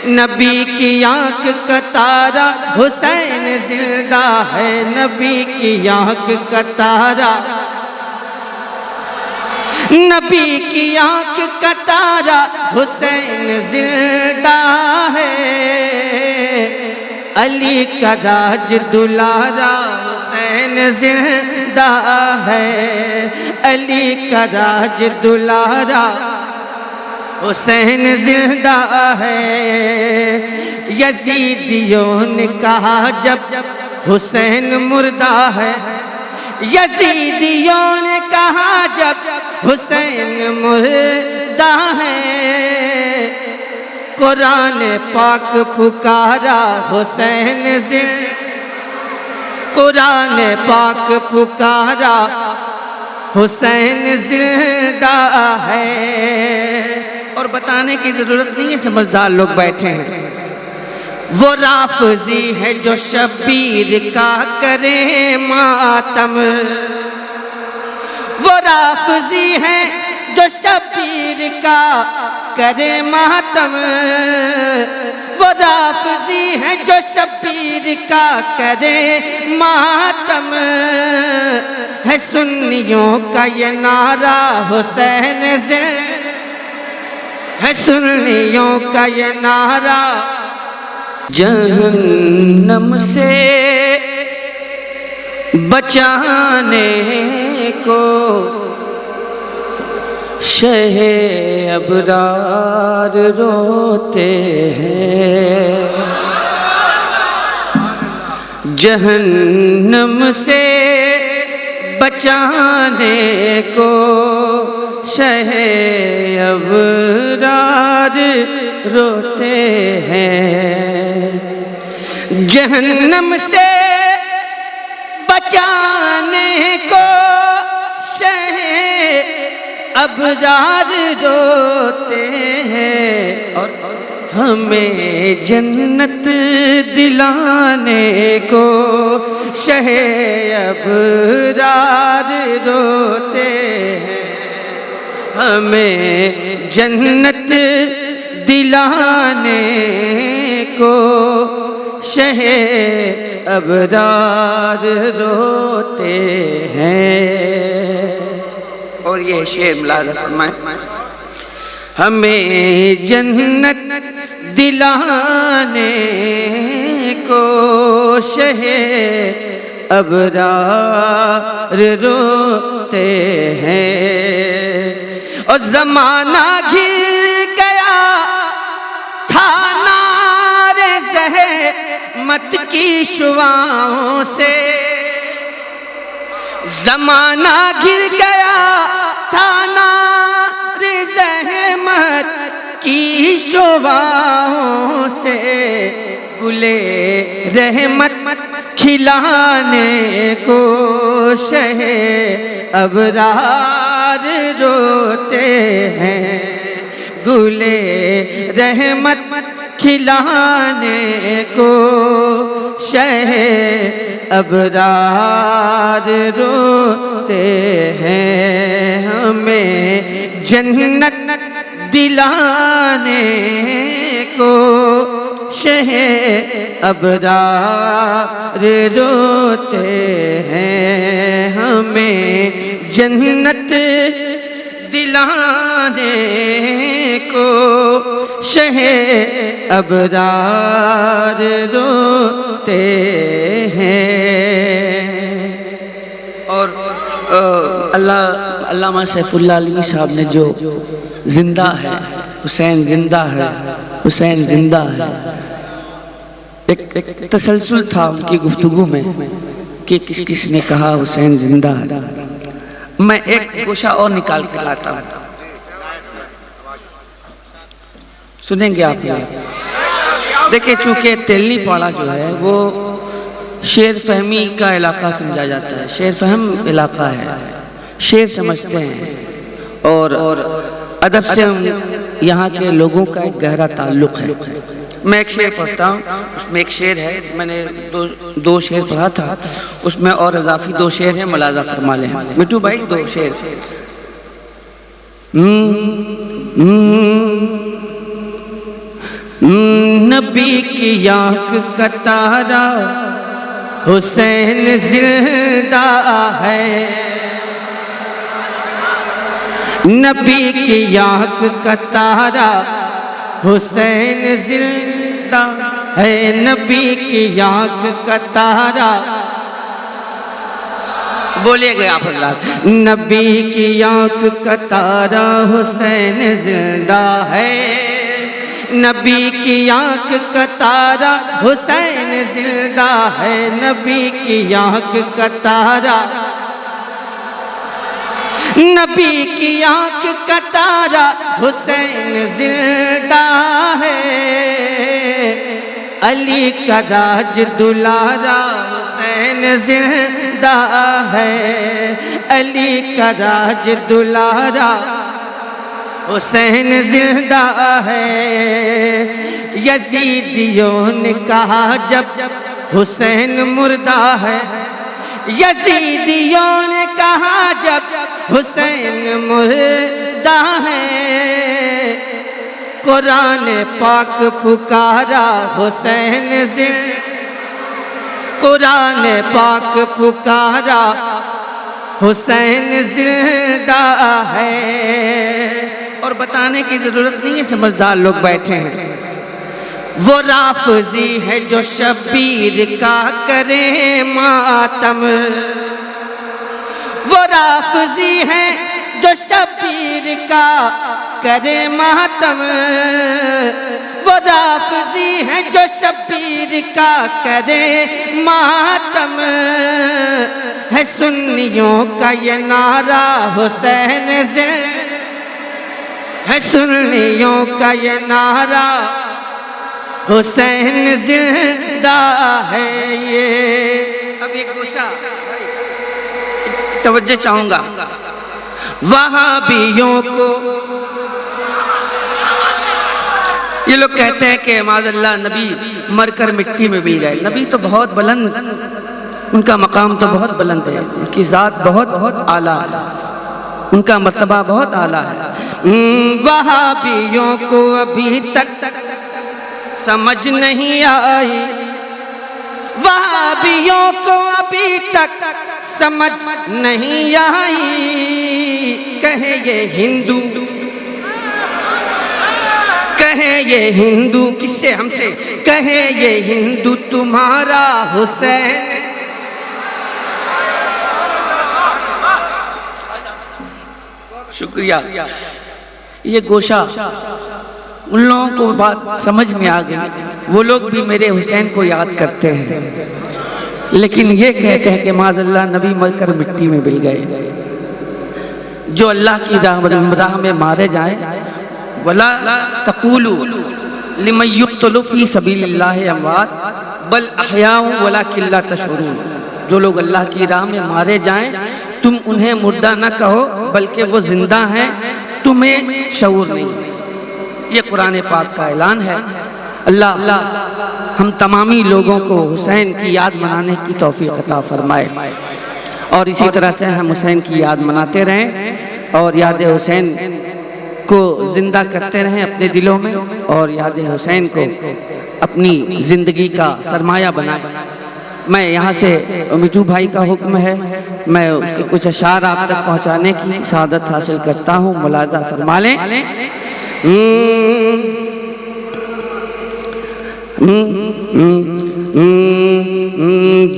نبی کی آنکھ کا تارا حسین زندہ ہے، نبی کی آنکھ کا تارا، نبی کی آنکھ کا تارا حسین زندہ ہے، علی کا راج دلارا حسین زندہ ہے، علی کا راج دلارا حسین زندہ ہے۔ یزیدیوں نے کہا جب حسین مردہ ہے، یزیدیوں نے کہا جب حسین مردہ ہے، قرآن پاک پکارا حسین زندہ، قرآن پاک پکارا حسین زندہ ہے۔ اور بتانے کی ضرورت نہیں ہے، سمجھدار لوگ بیٹھے ہیں۔ وہ رافضی ہے جو شبیر کا کرے ماتم، وہ رافضی ہے جو شبیر کا کرے ماتم، وہ رافضی ہے جو شبیر کا کرے ماتم، ہے سنیوں کا یہ نعرہ حسین زندہ، ہے سنیوں کا یہ نعرہ، جہنم سے بچانے کو شہ ابرار روتے ہیں، جہنم سے بچانے کو شہ ابرار روتے ہیں، جہنم سے بچانے کو شہ ابرار روتے ہیں، اور ہمیں جنت دلانے کو شہ ابرار روتے ہیں، ہمیں جنت دلانے کو شہ ابرار روتے ہیں۔ اور یہ شعر ملاحظہ فرمائیں، ہمیں جنت دلانے کو شہ ابرار روتے ہیں، اور زمانہ گھر گیا تھا نار زحمت کی شعاعوں سے، زمانہ گر گیا تھا نار زحمت کی شعاعوں سے، گلے رحمت کھلانے کو شہ ابرار روتے ہیں، گلے رحمت کھلانے کو شہ ابرار روتے ہیں، ہمیں جنت دلانے کو شہ ابرار روتے ہیں، ہمیں جنت دلانے کو شہ ابرار روتے ہیں۔ اور علامہ سیف اللہ علیہ صاحب نے جو زندہ ہے حسین زندہ ہے حسین زندہ ہے، ایک تسلسل تھا ان کی گفتگو میں کہ کس کس نے کہا حسین زندہ ہے۔ میں ایک گوشہ اور نکال کر لاتا ہوں، سنیں گے آپ یہ۔ دیکھیں چونکہ تیلنی پاڑا جو ہے وہ شعر فہمی کا علاقہ سمجھا جاتا ہے، شعر فہم علاقہ ہے، شعر سمجھتے ہیں، اور ادب سے یہاں کے لوگوں کا ایک گہرا تعلق ہے۔ میں ایک شعر پڑھتا ہوں، اس میں ایک شعر ہے، میں نے دو شعر پڑھا تھا، اس میں اور اضافی دو شعر ہیں، ملاحظہ فرما لیں۔ مٹو بھائی دو شعر۔ نبی کی آنکھ کا تارا حسین زندہ ہے، نبی کی آنکھ کا تارا حسین زندہ ہے، نبی کی آنکھ کا تارا، بولیے گئے آپ حضرات، نبی کی آنکھ کا تارا حسین زندہ ہے، نبی کی آنکھ کا تارا حسین زندہ ہے، نبی کی آنکھ کا تارا، نبی کی آنکھ کا تارا حسین زندہ ہے، علی کا راج دلارا حسین زندہ ہے، علی کا راج دلارا حسین زندہ ہے، یزیدیوں نے کہا جب حسین مردہ ہے، یزیدیوں نے کہا جب حسین مردہ ہے، قرآن پاک پکارا حسین زندہ، قرآن پاک پکارا حسین زندہ ہے، اور بتانے کی ضرورت نہیں ہے، سمجھدار لوگ بیٹھے ہیں، وہ رافضی ہے جو شبیر کا کرے ماتم، وہ رافضی ہے جو شبیر کا کرے ماتم، وہ رافضی ہے جو شبیر کا کرے ماتم، ہے سنیوں کا یہ نعرہ حسین زندہ، ہے سنیوں کا یہ نعرہ حسین زندہ ہے، یہ اب ایک گوشہ توجہ چاہوں گا، وہابیوں کو یہ لوگ کہتے ہیں کہ معاذ اللہ نبی مر کر مٹی میں مل گئے، نبی تو بہت بلند، ان کا مقام تو بہت بلند ہے، ان کی ذات بہت اعلیٰ ہے، ان کا مرتبہ بہت اعلیٰ ہے، وہابیوں کو ابھی تک سمجھ نہیں آئی، وہابیوں کو ابھی تک سمجھ نہیں آئی، کہیں یہ ہندو، کہیں یہ ہندو، کس سے؟ ہم سے، کہیں یہ ہندو تمہارا حسین، شکریہ، یہ گوشہ ان لوگوں کو بات سمجھ میں آ گئی، وہ لوگ بھی میرے حسین کو یاد کرتے ہیں، لیکن یہ کہتے ہیں کہ معاذ اللہ نبی مر کر مٹی میں مل گئے، جو اللہ کی راہ میں مارے جائیں، وَلَا تَقُولُوا لِمَن يُقْتَلُ فِي سَبِيلِ اللَّهِ أَمْوَاتٌ بَلْ أَحْيَاءٌ وَلَٰكِن لَّا تَشْعُرُونَ، جو لوگ اللہ کی راہ میں مارے جائیں تم انہیں مردہ نہ کہو بلکہ وہ زندہ ہیں، تمہیں شعور نہیں، یہ قرآن پاک کا اعلان ہے۔ اللہ ہم تمامی لوگوں کو حسین کی یاد منانے کی توفیق عطا فرمائے، اور اسی طرح سے ہم حسین کی یاد مناتے رہیں اور یاد حسین کو زندہ کرتے رہیں اپنے دلوں میں، اور یاد حسین کو اپنی زندگی کا سرمایہ بنائیں۔ میں یہاں سے مٹو بھائی کا حکم ہے، میں اس کے کچھ اشعار آپ تک پہنچانے کی سعادت حاصل کرتا ہوں، ملاحظہ فرما لیں۔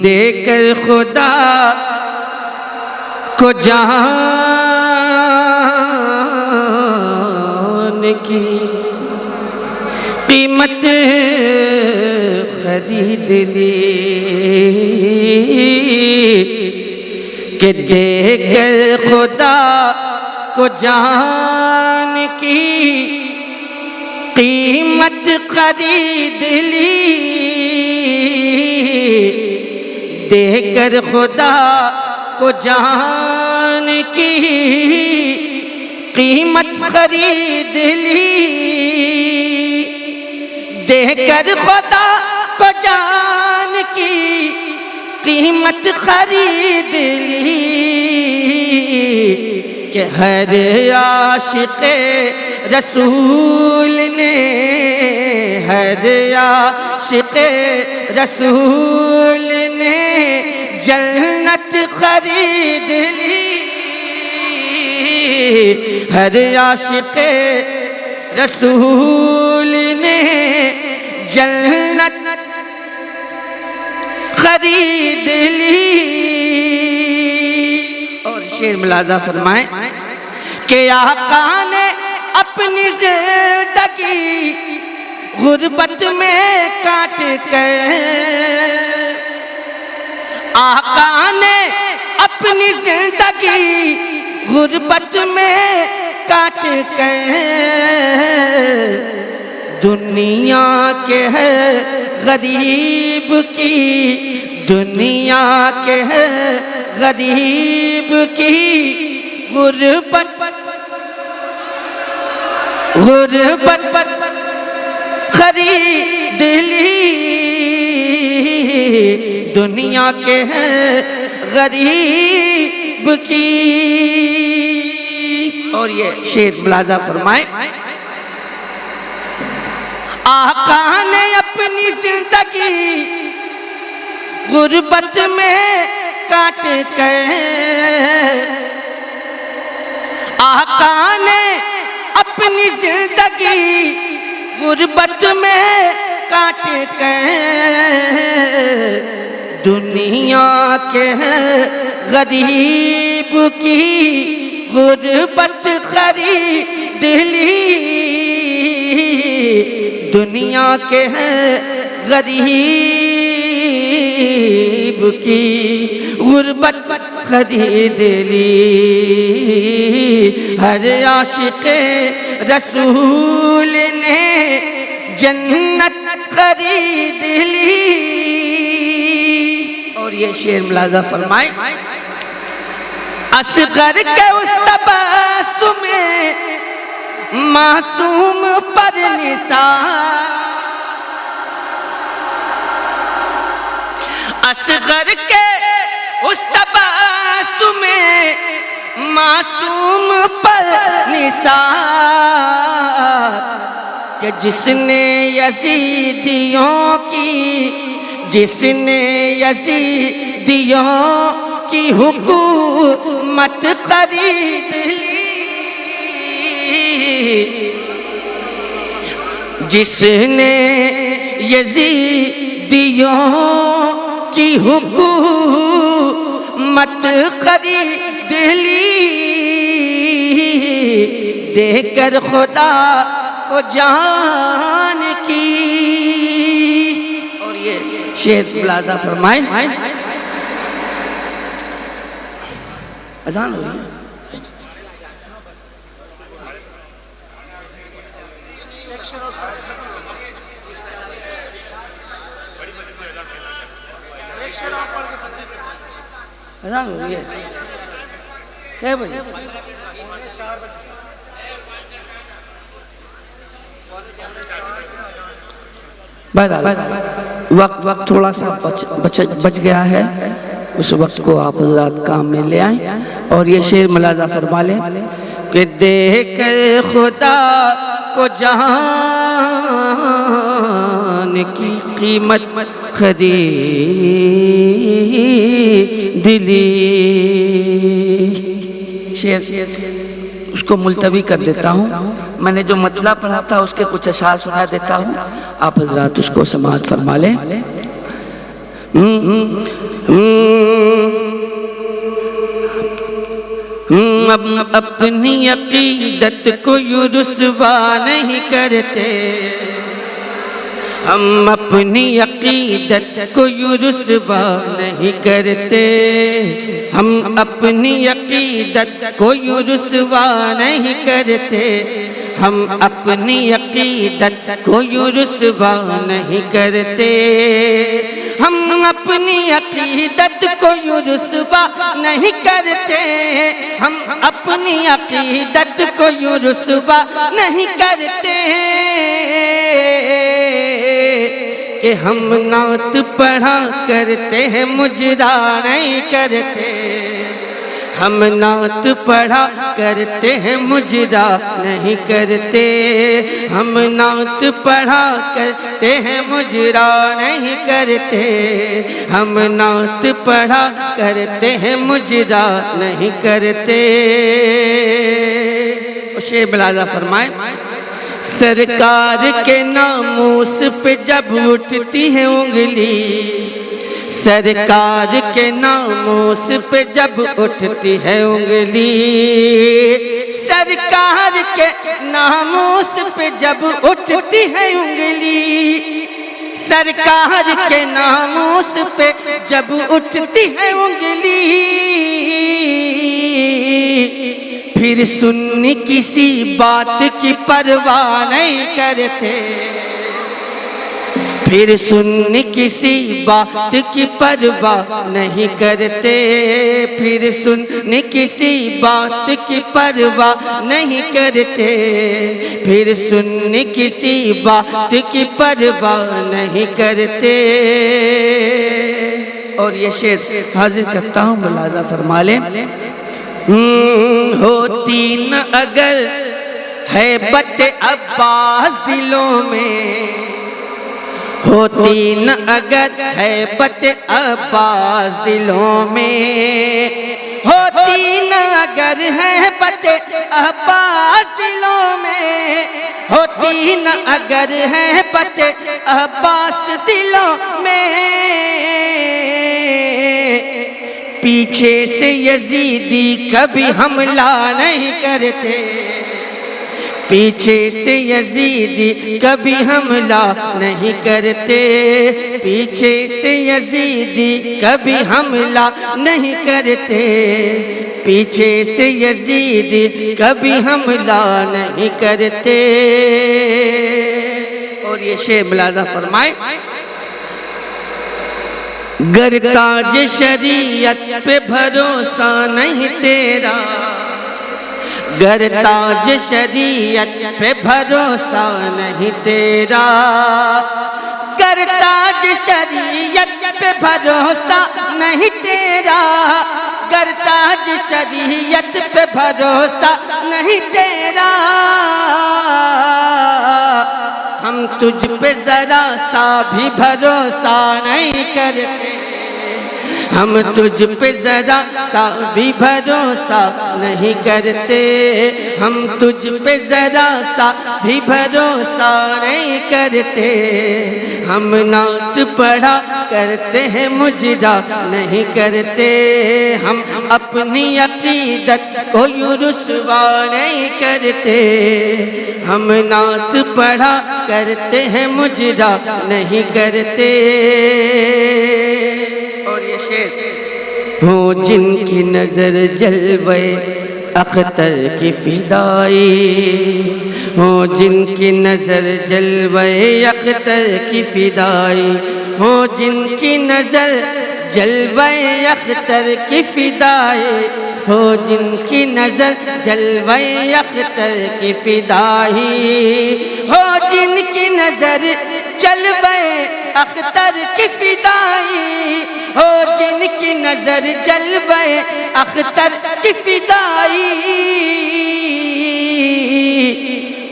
دے کر خدا کو جان کی قیمت خرید لی، کہ دے کر خدا کو جان کی قیمت خرید لی، دے کر خدا کو جان کی قیمت خرید لی، دے کر خدا کو جان کی قیمت خرید لی، کہ ہر عاشق رسول نے ہر عاشق رسول نے جنت خرید لی ہر عاشق رسول نے جنت خرید لی اور شعر ملاحظہ فرمائیں کہ آقا نے اپنی زندگی غربت میں کاٹ کر آقا نے اپنی زندگی غربت میں کاٹ کر دنیا کے غریب کی دنیا کے غریب کی غربت خرید لی دنیا کے غریب کی اور یہ شعر ملاحظہ فرمائیں آقا نے اپنی زندگی غربت میں کاٹ کر آقا نے اپنی زندگی غربت میں کاٹ کر دنیا کے غریب کی غربت خرید لی دنیا کے غریب کی غربت خرید لی ہر عاشق رسول نے جنت خرید لی اور یہ شعر ملاحظہ فرمائیں اصغر کے اس تبسم میں معصوم پر نثار اصغر کے اس تبسم میں معصوم پر نثار کہ جس نے یزیدیوں کی حکومت خرید لی جس نے یزیدیوں کی حکومت خرید لی دے کر خدا کو جان کی اور یہ شعر ملاحظہ فرمائیں اذان ہو رہی ہے اذان ہو رہی ہے کیا بجے وقت تھوڑا سا بچ گیا ہے اس وقت کو آپ حضرات کام میں لے آئیں اور یہ شعر ملاحظہ فرما لیں کہ دے کر خدا کو جہان کی قیمت خرید لی شعر اس کو ملتوی کر دیتا ہوں میں نے جو مطلب پڑھا تھا اس کے کچھ اشعار سنا دیتا ہوں آپ حضرات اس کو سماعت فرما لیں اپنی عقیدت کو یوں رسوا نہیں کرتے ہم اپنی عقیدت کو یوں رسوا نہیں کرتے ہم اپنی عقیدت کو یوں رسوا نہیں کرتے ہم اپنی عقیدت کو یوں رسوا نہیں کرتے ہم اپنی عقیدت کو یوں رسوا نہیں کرتے ہم اپنی عقیدت کو یوں رسوا نہیں کرتے کہ ہم نعت پڑھا کرتے ہیں مجرا نہیں کرتے ہم نعت پڑھا کرتے ہیں مجرا نہیں کرتے، ہم نعت پڑھا کرتے ہیں مجرا نہیں کرتے، ہم نعت پڑھا کرتے ہیں مجرا نہیں کرتے۔ شیخ بلازہ فرمائے سرکار کے ناموس پہ جب اٹھتی ہے انگلی، سرکار کے ناموس پہ جب اٹھتی ہے انگلی، سرکار کے ناموس پہ جب اٹھتی ہے انگلی، سرکار کے ناموس پہ جب اٹھتی ہے انگلی، پھر سنی کسی بات کی پرواہ نہیں کرتے، پھر سنی کسی بات کی پرواہ نہیں کرتے، پھر سنی کسی بات کی پرواہ نہیں کرتے، پھر سنی کسی بات کی پرواہ نہیں کرتے۔ اور یہ شعر حاضر کرتا ہوں، ملاحظہ فرما لیں۔ ہوتی نہ اگر ہیبت عباس دلوں میں، ہوتی نہ اگر ہیبت عباس دلوں میں، ہوتی نہ اگر ہیبت عباس دلوں میں، ہوتی نہ اگر ہیبت عباس دلوں میں، پیچھے سے یزیدی کبھی حملہ نہیں کرتے، پیچھے سے یزیدی کبھی حملہ نہیں کرتے، پیچھے سے یزیدی کبھی حملہ نہیں کرتے، پیچھے سے یزیدی کبھی حملہ نہیں کرتے۔ اور یہ شعر ملاحظہ فرمائے گر تاج شریعت پہ بھروسہ نہیں تیرا، گر تاج شریعت پہ بھروسہ نہیں تیرا، گر تاج شریعت پہ بھروسہ نہیں تیرا، گر تاج شریعت پہ بھروسہ نہیں تیرا، ہم تجھ پہ ذرا سا بھی بھروسہ نہیں کرتے، ہم تجھ پہ ذرا سا بھی بھروسہ نہیں کرتے، ہم تجھ پہ ذرا سا بھی بھروسہ نہیں کرتے، ہم نعت پڑھا کرتے ہیں مجرا نہیں کرتے، ہم اپنی عقیدت کو یوں رسوا نہیں کرتے، ہم نعت پڑھا کرتے ہیں مجرا نہیں کرتے۔ اور یہ شعر ہو جن کی نظر جلوے اختر کی فدائی، ہو جن کی نظر جلوے اختر کی فدائی، ہو جن کی نظر جلوے اختر کی فدائی، ہو جن کی نظر جلوے اختر کی فدائی، ہو جن کی نظر جلوے اختر کی فدائی، ہو جن کی نظر جلوے اختر کی فدائی،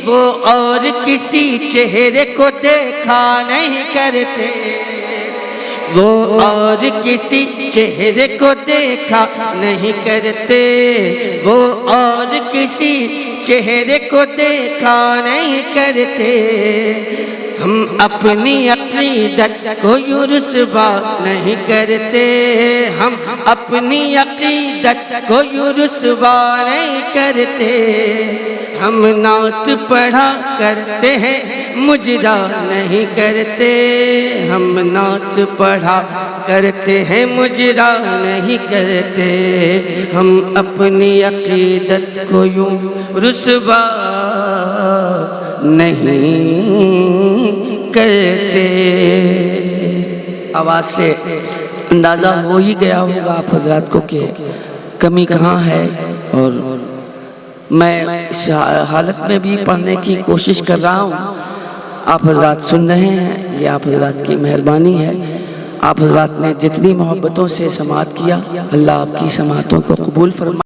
وہ اور کسی چہرے کو دیکھا نہیں کرتے، وہ اور کسی چہرے کو دیکھا نہیں کرتے، وہ اور کسی چہرے کو دیکھا نہیں کرتے، ہم اپنی عقیدت کو یوں رسوا نہیں کرتے، ہم اپنی عقیدت کو یوں رسوا نہیں کرتے، ہم نعت پڑھا کرتے ہیں مجرا نہیں کرتے، ہم نعت پڑھا کرتے ہیں مجرا نہیں کرتے، ہم اپنی عقیدت کو یوں رسوا نہیں کرتے۔ آواز سے اندازہ ہو ہی گیا ہوگا آپ حضرات کو کہ کمی کہاں ہے، اور میں اس حالت میں بھی پڑھنے کی کوشش کر رہا ہوں، آپ حضرات سن رہے ہیں، یہ آپ حضرات کی مہربانی ہے۔ آپ حضرات نے جتنی محبتوں سے سماعت کیا، اللہ آپ کی سماعتوں کو قبول فرمائے۔